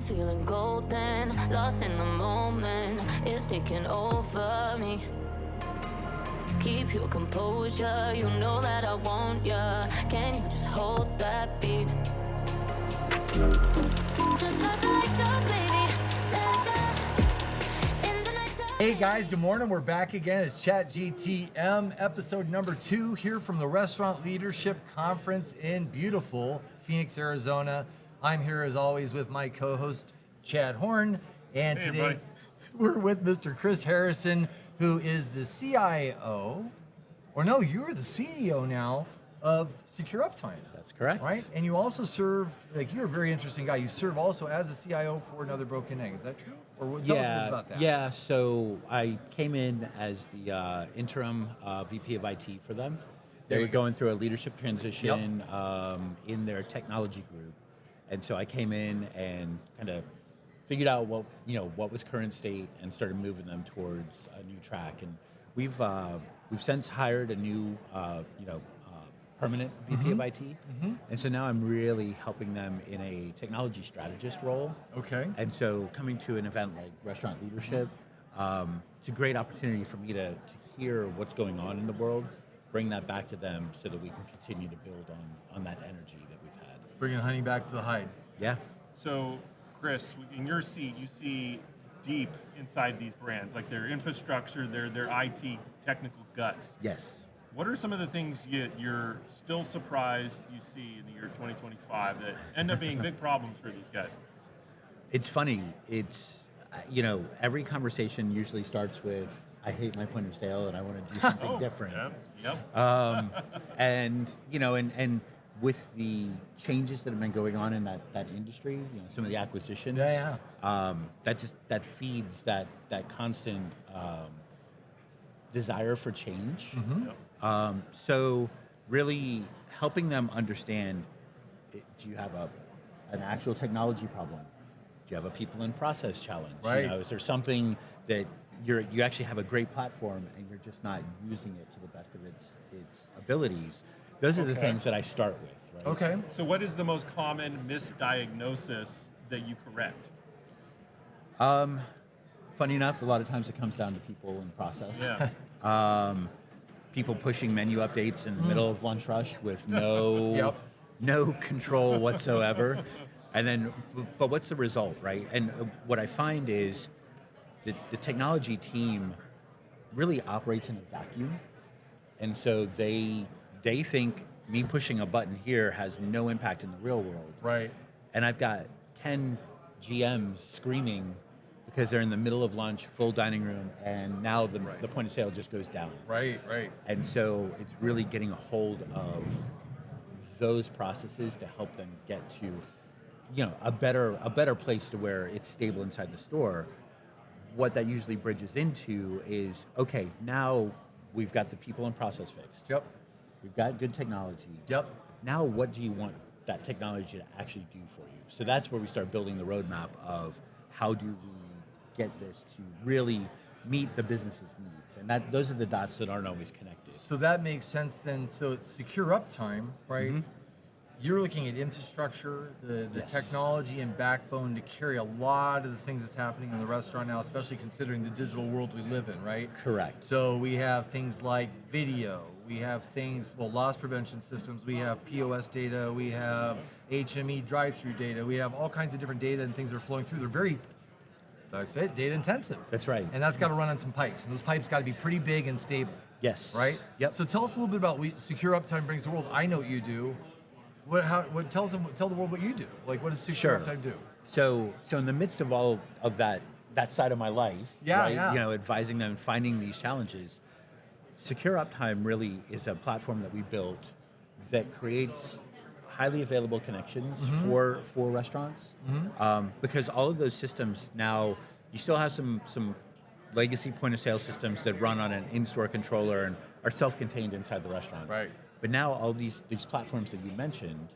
feeling golden, lost in the moment. It's taking over me. Keep your composure, you know that I want ya. Can you just hold that beat? Just turn the lights up, baby. Let it go. In the nighttime. Hey guys, good morning. We're back again. It's Chat GTM, episode number 2, here from the Restaurant Leadership Conference in beautiful Phoenix, Arizona. I'm here as always with my co-host, Chad Horn. And Hey, today everybody. we're with Mr. Chris Harrison, who is the CIO, or no, you're the CEO now of Secure Uptime. That's correct. Right? And you also serve, like, you're a very interesting guy. You serve also as the CIO for Another Broken Egg. Is that true? Or tell us a bit about that. Yeah, so I came in as the interim VP of IT for them. They were going through a leadership transition in their technology group. And so I came in and kind of figured out what was current state and started moving them towards a new track. And we've since hired a new permanent VP of IT. And so now I'm really helping them in a technology strategist role. Okay. And so coming to an event like Restaurant Leadership, it's a great opportunity for me to hear what's going on in the world, bring that back to them so that we can continue to build on that energy that we've had. Bringing honey back to the hive. Yeah. So, Chris, in your seat, you see deep inside these brands, like their infrastructure, their IT technical guts. Yes. What are some of the things you're still surprised you see in the year 2025 that end up being big problems for these guys? It's funny. It's, every conversation usually starts with, I hate my point of sale and I want to do something different. Yep. And with the changes that have been going on in that industry, some of the acquisitions, that feeds that constant desire for change. So really helping them understand, do you have an actual technology problem? Do you have a people and process challenge? Right. Is there something that you actually have a great platform and you're just not using it to the best of its abilities? Those are the things that I start with, right? Okay. So what is the most common misdiagnosis that you correct? Funny enough, a lot of times it comes down to people and process. Yeah. People pushing menu updates in the middle of lunch rush with no control whatsoever. And then, but what's the result, right? And what I find is the technology team really operates in a vacuum. And so they think me pushing a button here has no impact in the real world. Right. And I've got 10 GMs screaming because they're in the middle of lunch, full dining room, and now the point of sale just goes down. Right. And so it's really getting a hold of those processes to help them get to, a better place to where it's stable inside the store. What that usually bridges into is, okay, now we've got the people and process fixed. Yep. We've got good technology. Yep. Now what do you want that technology to actually do for you? So that's where we start building the roadmap of how do we get this to really meet the business's needs. And those are the dots that aren't always connected. So that makes sense then. So it's Secure Uptime, right? You're looking at infrastructure, the Yes. technology and backbone to carry a lot of the things that's happening in the restaurant now, especially considering the digital world we live in, right? Correct. So we have things like video, we have things, loss prevention systems, we have POS data, we have HME drive-through data, we have all kinds of different data and things that are flowing through. They're very, that's it, data intensive. That's right. And that's got to run on some pipes, and those pipes got to be pretty big and stable. Yes. Right? Yep. So tell us a little bit about what Secure Uptime brings to the world. I know what you do. Tell the world what you do. Like, what does Secure Uptime do? So in the midst of all of that side of my life, advising them, finding these challenges, Secure Uptime really is a platform that we built that creates highly available connections for restaurants, because all of those systems now, you still have some legacy point of sale systems that run on an in-store controller and are self-contained inside the restaurant. Right. But now all these platforms that you mentioned,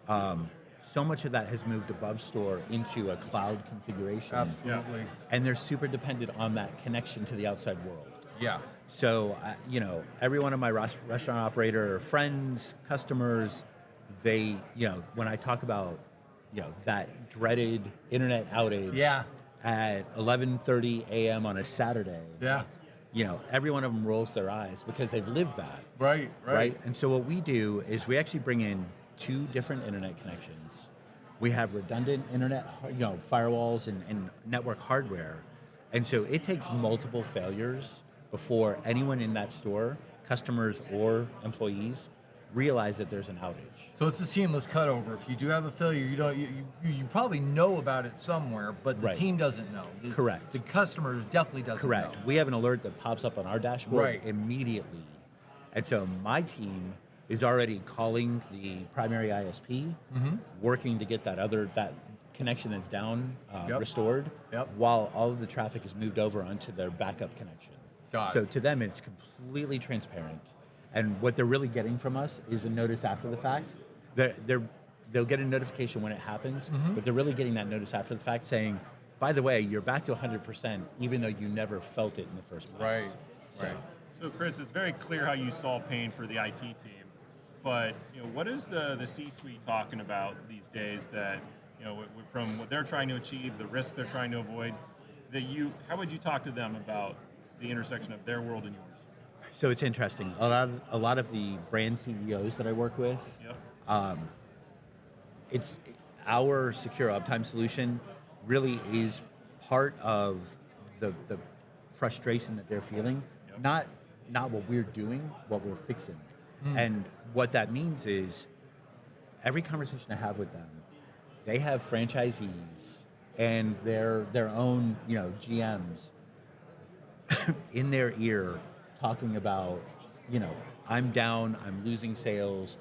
so much of that has moved above store into a cloud configuration. Absolutely. And they're super dependent on that connection to the outside world. Yeah. So, every one of my restaurant operator friends, customers, they, when I talk about, that dreaded internet outage Yeah. at 11:30 a.m. on a Saturday. Yeah. Every one of them rolls their eyes because they've lived that. Right. And so what we do is we actually bring in 2 different internet connections. We have redundant internet, firewalls and network hardware. And so it takes multiple failures before anyone in that store, customers or employees, realize that there's an outage. So it's a seamless cutover. If you do have a failure, you probably know about it somewhere, but the Right. team doesn't know. Correct. The customer definitely doesn't Correct. know. We have an alert that pops up on our dashboard Right. immediately. And so my team is already calling the primary ISP, working to get that connection that's down Yep. restored, Yep. while all of the traffic is moved over onto their backup connection. Got So it. to them, it's completely transparent. And what they're really getting from us is a notice after the fact. They'll get a notification when it happens, but they're really getting that notice after the fact saying, by the way, you're back to 100%, even though you never felt it in the first place. Right. So Chris, it's very clear how you solve pain for the IT team, but what is the C-suite talking about these days that from what they're trying to achieve, the risks they're trying to avoid, how would you talk to them about the intersection of their world and yours? So it's interesting. A lot of the brand CEOs that I work with, Yep. it's our Secure Uptime solution really is part of the frustration that they're feeling, Yep. not what we're doing, what we're fixing. And what that means is every conversation I have with them, they have franchisees and their own GMs in their ear talking about I'm down, I'm losing sales,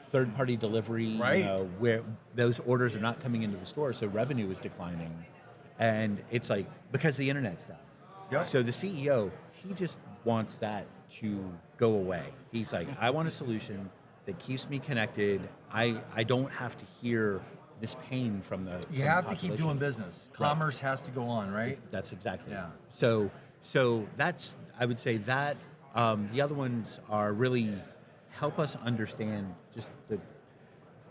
third-party delivery, Right. Where those orders are not coming into the store, so revenue is declining. And it's like, because the internet's down. Yep. So the CEO, he just wants that to go away. He's like, I want a solution that keeps me connected. I don't have to hear this pain from the You from have the to keep population. doing business. Commerce has to go on, right? That's exactly. Yeah. So that's, I would say that. The other ones are really help us understand just the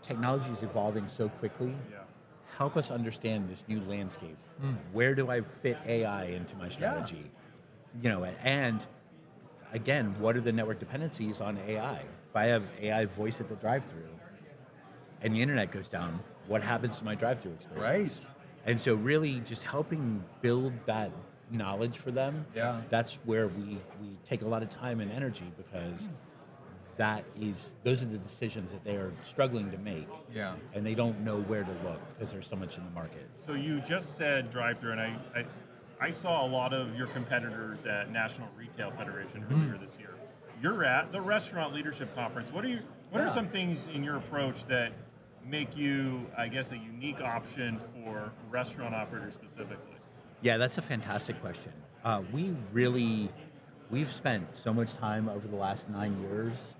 technology is evolving so quickly. Yeah. Help us understand this new landscape. Where do I fit AI into my strategy? And again, what are the network dependencies on AI? If I have AI voice at the drive-thru and the internet goes down, what happens to my drive-thru experience? Right. And so really just helping build that knowledge for them, Yeah. that's where we take a lot of time and energy because those are the decisions that they are struggling to make. Yeah. And they don't know where to look because there's so much in the market. So you just said drive-thru, and I saw a lot of your competitors at National Retail Federation earlier this year. You're at the Restaurant Leadership Conference. What are some things in your approach that make you, I guess, a unique option for restaurant operators specifically? Yeah, that's a fantastic question. We've spent so much time over the last 9 years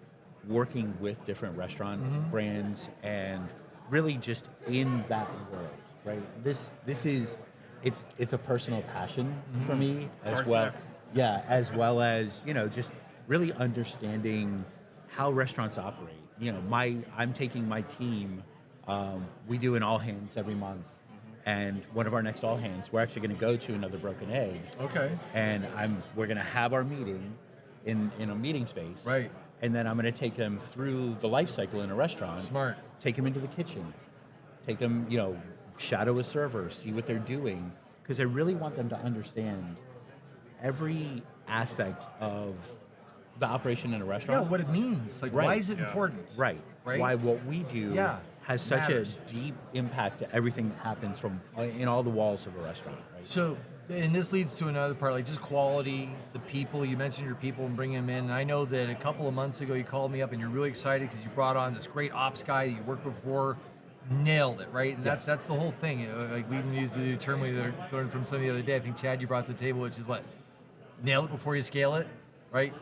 working with different restaurant brands and really just in that world, right? This is, it's a personal passion for me as Starts well. there. Yeah, as well as, just really understanding how restaurants operate. I'm taking my team, we do an all hands every month. And one of our next all hands, we're actually going to go to another Broken Egg. Okay. And we're going to have our meeting in a meeting space. Right. And then I'm going to take them through the life cycle in a restaurant. Smart. Take them into the kitchen. Take them, shadow a server, see what they're doing. Because I really want them to understand every aspect of the operation in a Yeah, restaurant. what it means. Like, Right. why is it Yeah. important? Right. Right? Why what we do Yeah, has such matters. a deep impact to everything that happens in all the walls of a restaurant. Right. So, and this leads to another part, like just quality, the people. You mentioned your people and bringing them in. And I know that a couple of months ago you called me up and you're really excited because you brought on this great ops guy that you worked before, nailed it, right? And Yes. that's the whole thing. Like we even used the new term we learned from some the other day. I think Chad, you brought to the table, which is what? Nail it before you scale it, right?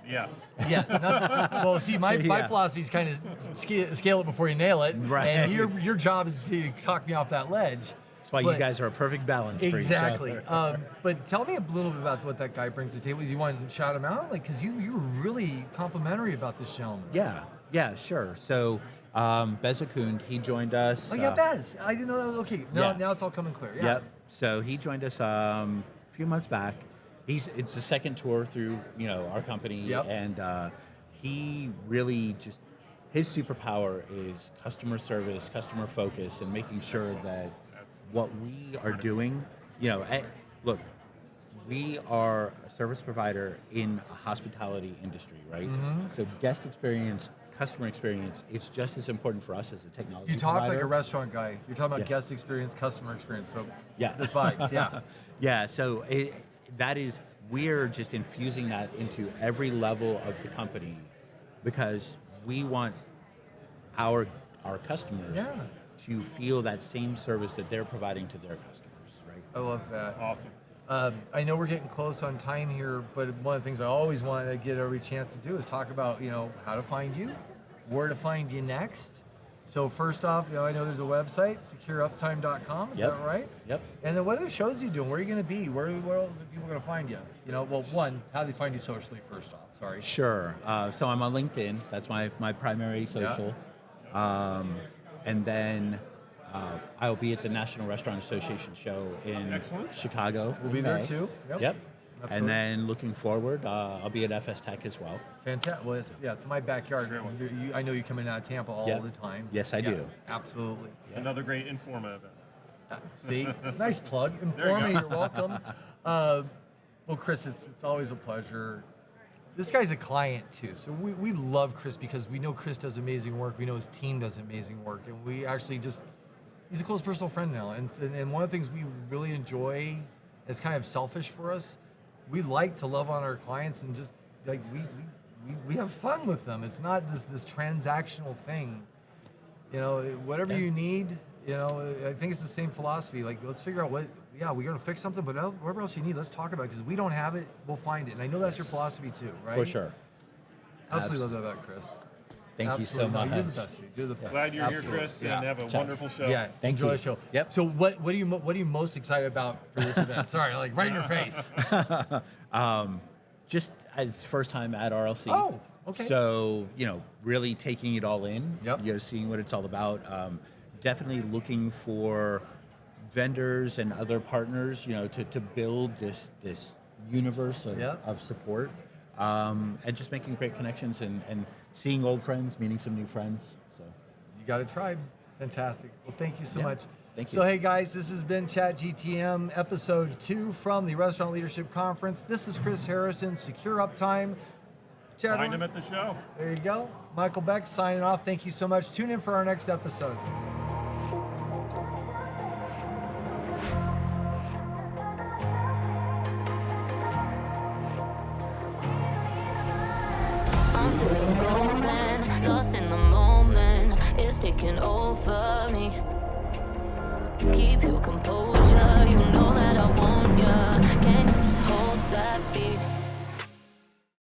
Yes. Yeah. Well, see, my Yeah. philosophy is kind of scale it before you nail it. Right. And your job is to talk me off that ledge. That's why But- you guys are a perfect balance Exactly. for each other. But tell me a little bit about what that guy brings to the table. Do you want to shout him out? Like, because you were really complimentary about this gentleman. Yeah, sure. So Bezakund, he joined us. Oh yeah, Bez. I didn't know that was okay. Now it's all coming clear. Yeah. Yep. So he joined us a few months back. It's the second tour through our company, Yep. and he really just his superpower is customer service, customer focus, and making sure that what we are doing. Look, we are a service provider in a hospitality industry, right? Mm-hmm. So guest experience, customer experience, it's just as important for us as a technology You talk provider. like a restaurant guy. You're talking about Yeah. guest experience, customer experience. So Yeah. this vibes. Yeah. Yeah, so we're just infusing that into every level of the company because we want our customers Yeah. to feel that same service that they're providing to their customers, right? I love that. Awesome. I know we're getting close on time here, but one of the things I always want to get every chance to do is talk about, how to find you, where to find you next. So first off, I know there's a website, secureuptime.com. Is Yep. that right? Yep. And then what are the shows you doing? Where are you going to be? Where else are people going to find you? One, how do they find you socially first off? Sorry. Sure. So I'm on LinkedIn. That's my primary social. And then I'll be at the National Restaurant Association show in Excellent. Chicago. We'll be in there May. too. Yep. Absolutely. And then looking forward, I'll be at FS Tech as well. Fantastic. Well, it's my backyard. Great one. I know you come in out of Tampa all Yep. the time. Yes, I do. Absolutely. Another great Informa event. See, nice plug. There you Inform me, go. you're welcome. Well, Chris, it's always a pleasure. This guy's a client too, so we love Chris because we know Chris does amazing work. We know his team does amazing work, and we actually he's a close personal friend now. And one of the things we really enjoy, it's kind of selfish for us. We like to love on our clients and just like we have fun with them. It's not this transactional thing. Whatever you need, I think it's the same philosophy. Like, let's figure out we're going to fix something, but whatever else you need, let's talk about it because we don't have it, we'll find it. And I know that's your philosophy too, right? For sure. Absolutely love that about Chris. Thank you so Absolutely. much. You're the best. Dude. You're the best. Glad you're Absolutely. here, Chris, Yeah. and have a Ciao. wonderful show. Yeah, Thank enjoy you. the show. Yep. So what are you most excited about for this event? Sorry, like right in your face. Just it's first time at RLC. Oh, okay. So really taking it all in. Yep. Seeing what it's all about. Definitely looking for vendors and other partners. To build this universe of support. And just making great connections and seeing old friends, meeting some new friends. So You got a tribe. Fantastic. Well, thank you so much. Thank you. So, hey guys, this has been Chat GTM episode 2 from the Restaurant Leadership Conference. This is Chris Harrison, Secure Uptime. Chad, Find him at the show. there you go. Michael Beck signing off. Thank you so much. Tune in for our next episode. I'm feeling golden, lost in the moment. It's taking over me. Keep your composure.